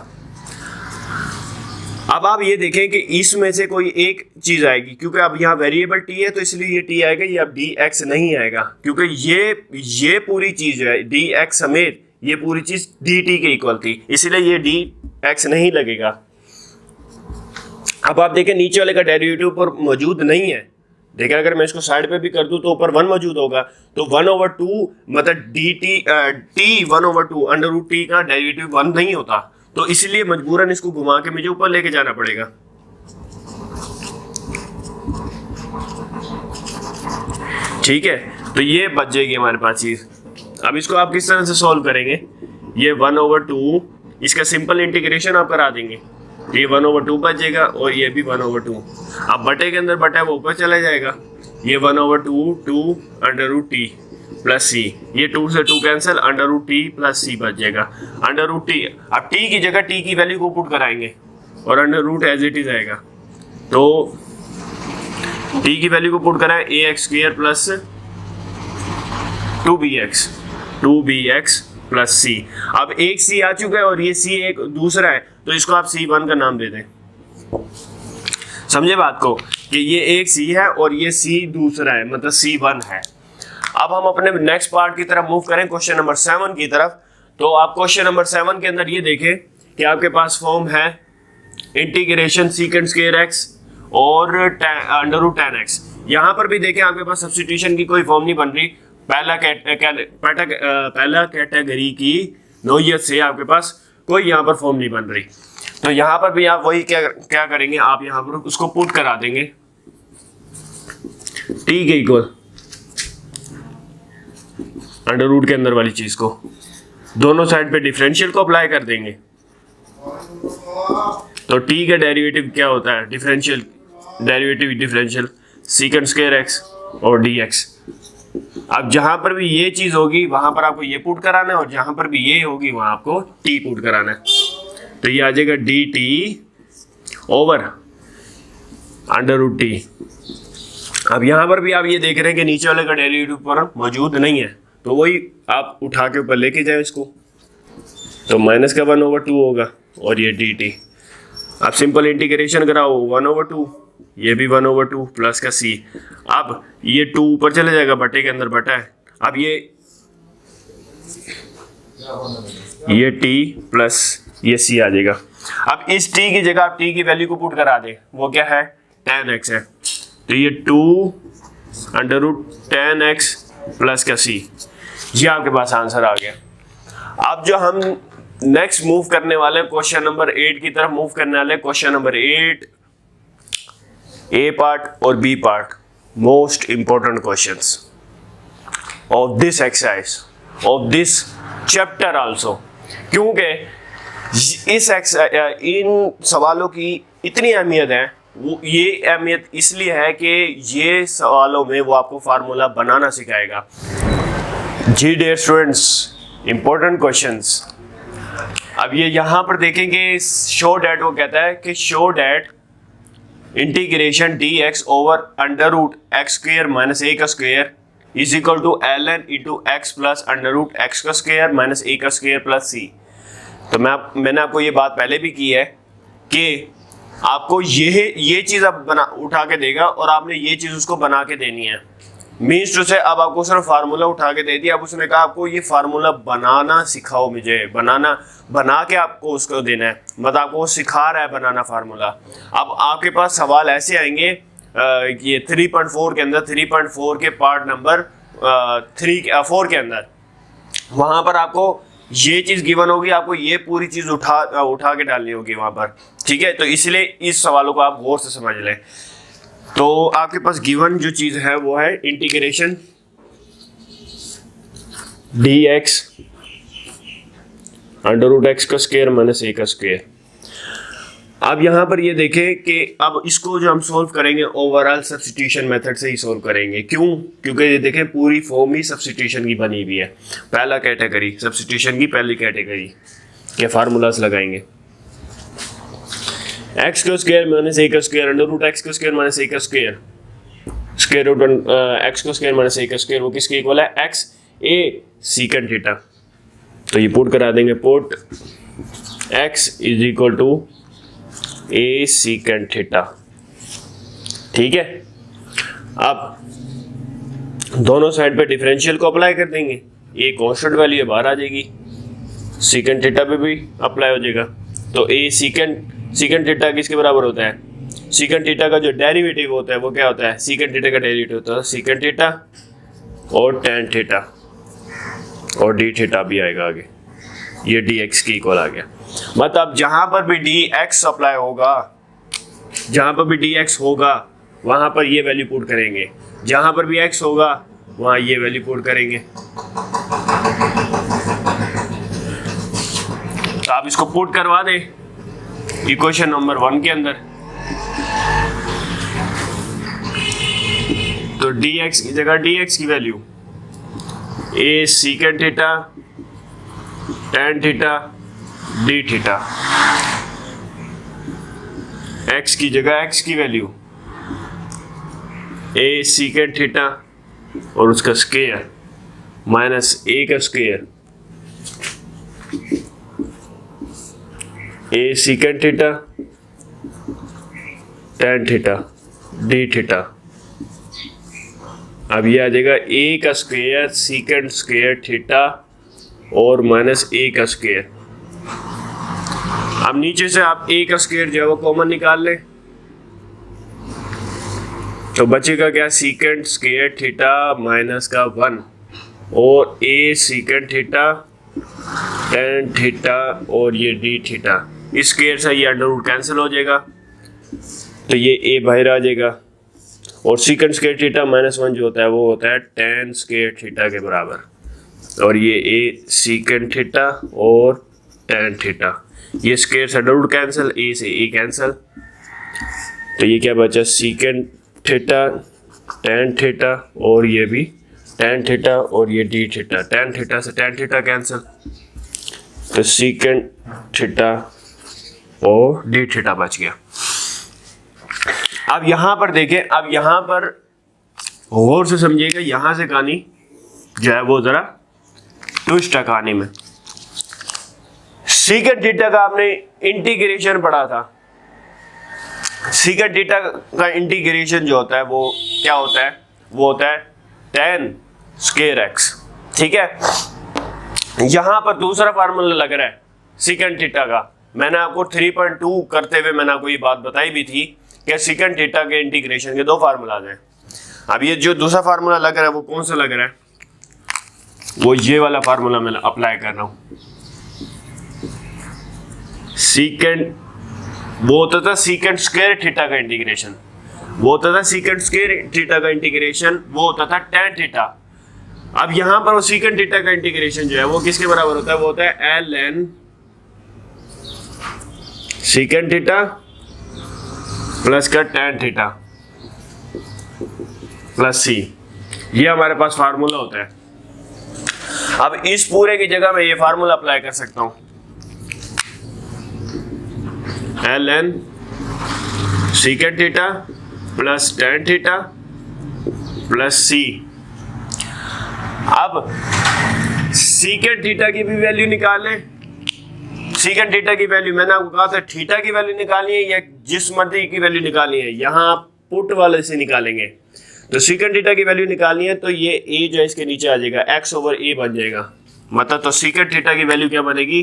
अब आप ये देखें कि इसमें से कोई एक चीज आएगी, क्योंकि अब यहाँ वेरिएबल t है तो इसलिए ये t आएगा, ये अब dx नहीं आएगा, क्योंकि ये पूरी चीज है dx समेत ये पूरी चीज dt के इक्वल थी, इसलिए ये dx नहीं लगेगा। अब आप देखें नीचे वाले का डेरिवेटिव पर मौजूद नहीं है। देखें अगर मैं इसको साइड पे भी कर दूं तो ऊपर 1 मौजूद होगा, तो 1/2 मतलब t 1/2 अंडर रूट टी का डेरिवेटिव 1 नहीं होता, तो इसलिए मजबूरन इसको घुमा के मुझे ऊपर लेके जाना पड़ेगा। ठीक है, तो ये बच जाएगी हमारे पास चीज। अब इसको आप किस तरह से सॉल्व करेंगे, ये 1/2 इसका सिंपल इंटीग्रेशन आप करा देंगे, ये 1/2 बच जाएगा और ये भी 1/2। अब बटे के अंदर बटा वो ऊपर चला जाएगा, ये 1/2 2 under root T plus C, ये 2 से 2 cancel, under root T plus C बच जाएगा। अंडर रूट टी, अब टी की जगह टी की वैल्यू को पुट कराएंगे और under root as it is आएगा, तो टी की वैल्यू को पुट कराएं ax² प्लस 2bx प्लस सी। अब एक सी आ चुका है और ये सी एक दूसरा है, तो इसको आप C1 का नाम दे दें। समझे बात को कि ये एक सी है और ये सी दूसरा है, मतलब C1 है। अब हम अपने नेक्स्ट पार्ट की तरफ मूव करें, क्वेश्चन नंबर 7 की तरफ। तो आप क्वेश्चन नंबर 7 के अंदर ये देखें कि आपके पास फॉर्म है इंटीग्रेशन सेकंड स्क्वायर x और अंडर रूट 10x। यहाँ पर भी देखें आपके पास सब्स्टिट्यूशन की कोई फॉर्म नहीं बन रही, पहला कैटेगरी की नोयत से आपके पास कोई यहाँ पर फॉर्म नहीं बन रही। तो यहाँ पर भी आप वही क्या करेंगे, आप यहाँ पर उसको पुट करा देंगे टी के इक्वल अंडर रूट के अंदर वाली चीज को, दोनों साइड पे डिफरेंशियल को अप्लाई कर देंगे। तो टी का डेरिवेटिव क्या होता है, differential differential second square x और dx। अब जहां पर भी ये चीज होगी वहां पर आपको ये पुट कराना है और जहां पर भी ये होगी वहां आपको t पुट कराना है। तो ये आ जाएगा dt over under root T. अब यहां पर भी आप ये देख रहे हैं कि नीचे वाले का डेरिवेटिव पर मौजूद नहीं है, तो वही आप उठा के ऊपर लेके जाए इसको, तो माइनस का 1/2 होगा और ये dt। आप सिंपल इंटीग्रेशन कराओ 1/2, ये भी 1/2 प्लस का c। अब ये 2 ऊपर चले जाएगा, बटे के अंदर बटा है। अब ये t प्लस ये c आ जाएगा। अब इस t की जगह आप t की वैल्यू को पुट करा दे, वो क्या है 10x है, तो ये 2 अंडर रूट 10x प्लस का c, ये आपके पास आंसर आ गया। अब जो हम नेक्स्ट मूव करने वाले क्वेश्चन नंबर 8 की तरफ मूव करने वाले, क्वेश्चन नंबर 8 ए पार्ट और B part, most important questions of this exercise of this chapter also, क्योंकि इन सवालों की इतनी अहमियत है। वो ये अहमियत इसलिए है कि ये सवालों में वो आपको फार्मूला बनाना सिखाएगा। जी डियर स्टूडेंट्स, इंपॉर्टेंट क्वेश्चंस। अब ये यहाँ पर देखेंगे शो डैट, वो कहता है कि show that integration dx over under root x square minus ए का square is equal to ln into x plus under root x का स्क्वायर माइनस ए का स्क्वायर प्लस सी। तो मैंने आपको ये बात पहले भी की है कि आपको ये चीज़ अब उठा के देगा और आपने ये चीज़ उसको बना के देनी है। मीन्स टू से अब आपको सिर्फ फार्मूला उठा के दे दिया, अब उसने कहा आपको ये फार्मूला बनाना सिखाओ, मुझे बना के आपको उसको देना है, मतलब आपको वो सिखा रहा है बनाना फार्मूला। अब आपके पास सवाल ऐसे आएंगे ये 3.4 के अंदर, 3.4 के पार्ट नंबर 4 के अंदर, वहाँ पर आपको ये चीज़ गिवन होगी, आपको ये पूरी चीज़ उठा के डालनी होगी वहाँ पर। ठीक है, तो इसलिए इस सवालों को आप गौर से समझ लें। तो आपके पास गिवन जो चीज़ है वो है integration dx under root x का स्क्वायर माइनस ए का स्क्वायर। अब यहाँ पर ये देखें कि अब इसको जो हम सोल्व करेंगे ओवरऑल सब्स्टिट्यूशन मेथड से ही सोल्व करेंगे। क्यों? क्योंकि ये देखें पूरी फॉर्म ही सब्स्टिट्यूशन की बनी हुई है। पहला कैटेगरी सब्स्टिट्यूशन की पहली कैटेगरी के फार्मूलाज लगाएंगे। एक्स का स्क्वायर माइनस ए का स्क्वायर अंडर रूट एक्स का स्क्वायर माइनस ए का स्क्वायर स्क्वायर रूट एक्स का स्क्वायर माइनस ए का स्क्वायर वो किसके इक्वल है? X A secant theta. तो ये पुट करा देंगे, put x is equal to A secant theta. ठीक है, अब दोनों साइड पे डिफरेंशियल को अप्लाई कर देंगे, ये कांस्टेंट वैल्यू है बाहर आ जाएगी, सीकेंट थीटा पे भी अप्लाई हो जाएगा। तो ए सीकेंट थीटा किसके बराबर होता है? सीकेंट थीटा का जो डेरिवेटिव होता है वो क्या होता है? सीकेंट थीटा का डेरिवेटिव होता है सीकेंट थीटा और टैन थीटा और डी थीटा भी आएगा आगे, ये डी एक्स की इक्वल आ गया। मतलब जहां पर भी डी एक्स अप्लाई होगा, जहां पर भी डी एक्स होगा वहां पर ये वैल्यू पुट करेंगे, जहां पर भी एक्स होगा वहां ये वैल्यू पुट करेंगे। तो आप इसको पुट करवा दें इक्वेशन नंबर 1 के अंदर। तो dx की जगह dx की value a secant theta tan theta d theta, x की जगह x की वैल्यू a सीकेंट थीटा और उसका स्क्वायर माइनस a का square a secant theta tan theta d theta. अब ये आ जाएगा a का स्क्वायर सीकेंट स्क्वायर थीटा और माइनस a का स्क्वायर। अब नीचे से आप a का स्क्वायर जो है वो कॉमन निकाल लें, तो बचेगा क्या? सीकेंट स्क्वायर थीटा माइनस का 1 और a secant theta tan theta और ये d थीटा। इस स्क्वायर से ये अंडर रूट कैंसिल हो जाएगा, तो ये a बाहर आ जाएगा और सीकेंट स्क्वायर थीटा माइनस 1 जो होता है वो होता है tan स्क्वायर थीटा के बराबर, और ये a सीकेंट थीटा और tan थीटा। ये स्क्वायर से अंडर रूट कैंसिल, a से a कैंसिल, तो ये क्या बचा? सीकेंट थीटा tan थीटा और ये भी tan थीटा और ये d थीटा। tan थीटा से tan थीटा कैंसिल, तो सीकेंट थीटा और d थीटा बच गया। अब यहां पर देखें, अब यहां पर गौर से समझिएगा, यहां से कहानी जो है वो जरा ट्विस्ट है कहानी में। सीकेंट थीटा का आपने इंटीग्रेशन पढ़ा था, सीकेंट थीटा का इंटीग्रेशन जो होता है वो क्या होता है? वो होता है tan स्क्वायर x। ठीक है, यहां पर दूसरा फार्मूला लग रहा है सीकेंट थीटा का। मैंने आपको 3.2 करते हुए मैंने आपको ये बात बताई भी थी कि सीकेंट थीटा के इंटीग्रेशन के 2 फार्मूलाज हैं। अब ये जो दूसरा फार्मूला लग रहा है वो कौन सा लग रहा है? वो ये वाला फार्मूला मैं अप्लाई कर रहा हूं। सीकेंट वो होता था सीकेंट स्क्वायर थीटा का इंटीग्रेशन, वो होता था सीकेंट स्क्वायर थीटा का इंटीग्रेशन, वो होता था tan थीटा। अब यहां पर वो सीकेंट थीटा का इंटीग्रेशन जो है वो किसके बराबर होता है? वो होता है ln सीकेंट थीटा प्लस का tan थीटा प्लस c। ये हमारे पास फार्मूला होता है। अब इस पूरे की जगह मैं ये फार्मूला अप्लाई कर सकता हूं, ln secant theta plus tan theta plus c। अब सीकेंट थीटा की भी वैल्यू निकाल लें। सीकेंट थीटा की वैल्यू मैंने आपको कहा था थीटा की वैल्यू निकालनी है या जिस मर्जी की वैल्यू निकालनी है, यहां पुट वाले से निकालेंगे। तो सीकेंट थीटा की वैल्यू निकालनी है तो ये a जो है इसके नीचे आ जाएगा, x ओवर a बन जाएगा। मतलब तो सीकेंट थीटा की वैल्यू क्या बनेगी?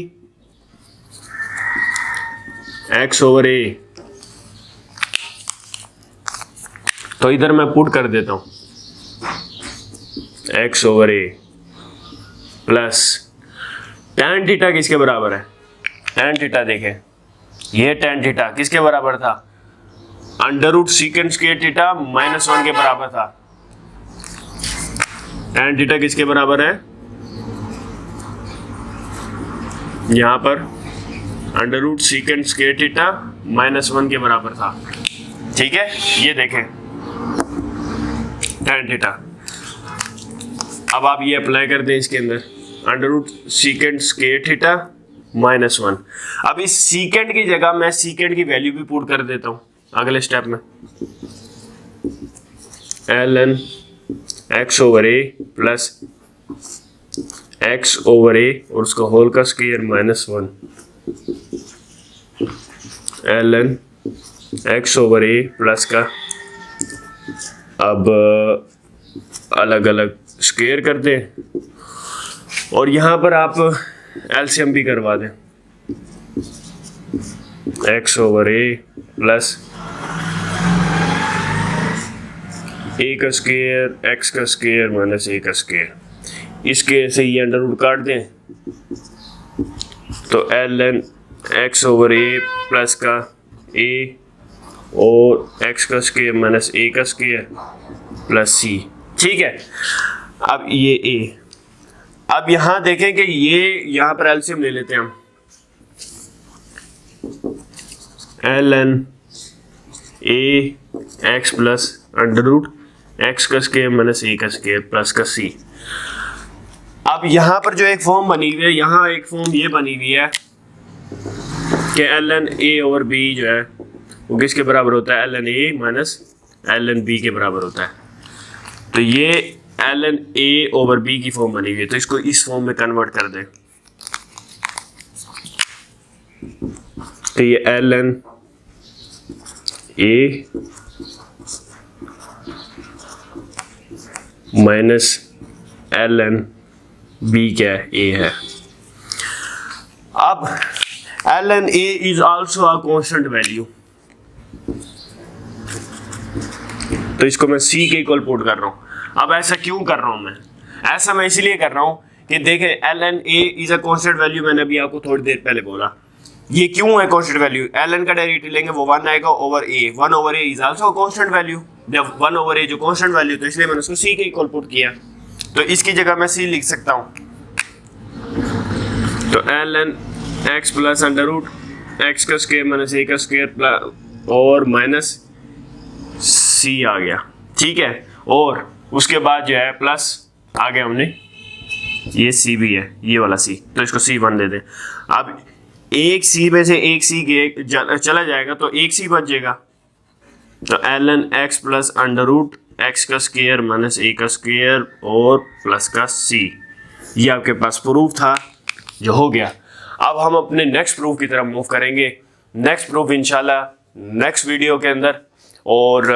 x over a। तो इधर मैं पुट कर देता हूं x over a plus tan theta किसके बराबर है? tan थीटा देखें, ये tan थीटा किसके बराबर था? Under root secant square theta minus 1 के बराबर था। tan थीटा किसके बराबर है? यहां पर under root secant square theta minus 1 के बराबर था। ठीक है, ये देखें tan थीटा। अब आप ये अप्लाई कर दें इसके अंदर, under root secant square theta -1। अब इस सीकेंड की जगह मैं सीकेंड की वैल्यू भी पुट कर देता हूँ अगले स्टेप में, ln x/a प्लस x/a और उसका होल का स्क्वायर -1 ln x/a प्लस का, अब अलग अलग स्क्वायर कर दें और यहाँ पर आप एलसीएम भी करवा दें, x/a प्लस a का स्क्वायर x का स्क्वायर माइनस a का स्क्वायर, इसके से ये अंडर रूट काट दें तो ln x/a प्लस का a और x का स्क्वायर माइनस a का स्क्वायर प्लस c। ठीक है, अब ये a, अब यहां देखें कि ये यहां पर एलसीएम ले लेते हैं हम, ln a x plus under root x का स्क्वायर माइनस a का स्क्वायर प्लस का c। अब यहां पर जो एक फॉर्म बनी हुई है, यहां एक फॉर्म ये बनी हुई है कि ln a/b जो है वो किसके बराबर होता है, ln a minus ln b के बराबर होता है। तो ये ln a/b की फॉर्म बनी हुई है, तो इसको इस फॉर्म में कन्वर्ट कर दें। तो ये ln a minus ln b क्या है, a है। अब ln a is also a constant value, तो इसको मैं c के इक्वल पुट कर रहा हूं। अब ऐसा क्यों कर रहा हूं मैं, ऐसा मैं इसलिए कर रहा हूं कि देखें ln a is a constant value, मैंने अभी आपको थोड़ी देर पहले बोला। ये क्यों है कांस्टेंट वैल्यू, ln का डेरिवेटिव लेंगे वो 1 आएगा over a, 1 over a is also constant value, जब 1 ओवर a जो कांस्टेंट वैल्यू, तो इसलिए मैंने उसको c के इक्वल पुट किया। तो इसकी जगह मैं c लिख सकता हूं, तो ln x plus under root x का स्क्वायर माइनस a का स्क्वायर प्लस और माइनस c आ गया। ठीक है, और उसके बाद जो है प्लस आ गया, हमने ये c भी है, ये वाला c, तो इसको c1 दे दें। अब एक c में से एक c चला जाएगा तो एक c बच जाएगा, तो ln x plus under root x का स्क्वायर माइनस a का स्क्वायर और प्लस का c। ये आपके पास प्रूफ था जो हो गया। अब हम अपने नेक्स्ट प्रूफ की तरफ मूव करेंगे। नेक्स्ट प्रूफ इंशाल्लाह नेक्स्ट वीडियो के अंदर, और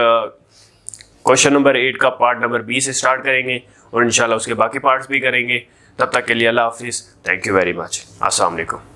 क्वेश्चन नंबर 8 का पार्ट नंबर 20 से स्टार्ट करेंगे और इंशाल्लाह उसके बाकी पार्ट्स भी करेंगे। तब तक के लिए अल्लाह हाफिज़, थैंक यू वेरी मच, अस्सलाम वालेकुम।